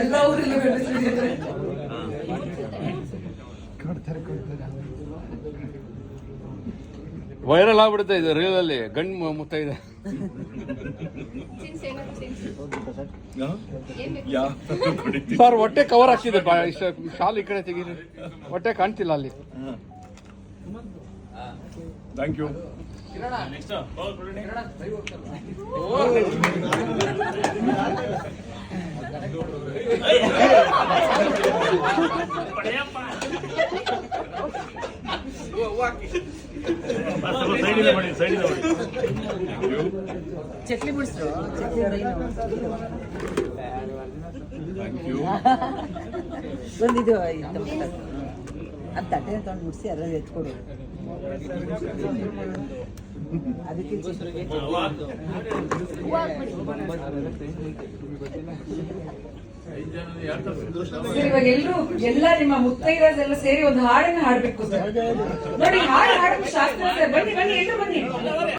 ಎಲ್ಲ ಊರಲ್ಲೂ ಗಂಡಸರಿದ್ದಾರೆ. ವೈರಲ್ ಆಗ್ಬಿಡುತ್ತೆ ಇದು ರೀಲ್ ಅಲ್ಲಿ ಗಂಡು ಮುತ್ತೈದೆ. ಸರ್ ಹೊಟ್ಟೆ ಕವರ್ ಆಗ್ತಿದೆ, ಶಾಲ್ ಈ ಕಡೆ ತೆಗೀರಿ, ಹೊಟ್ಟೆ ಕಾಣ್ತಿಲ್ಲ ಅಲ್ಲಿ. Thank you. ಚಕ್ಲಿ ಬಿಡಿಸ್ರು, ಬಂದಿದ್ದು ಅದು ತಟ್ಟೆ ತಗೊಂಡು ಮುಡಿಸಿ ಅದ್ರಲ್ಲಿ ಎತ್ಕೊಡು. ಅದಕ್ಕೆ ಇವಾಗ ಎಲ್ಲ ನಿಮ್ಮ ಮುತ್ತೈದೆಲ್ಲ ಸೇರಿ ಒಂದು ಹಾಡನ್ನ ಹಾಡ್ಬೇಕು ಸರ್. ನೋಡಿ ಹಾಡು ಹಾಡೋದು ಶಾಸ್ತ್ರ. ಬನ್ನಿ ಬನ್ನಿ ಎಲ್ಲರೂ ಬನ್ನಿ.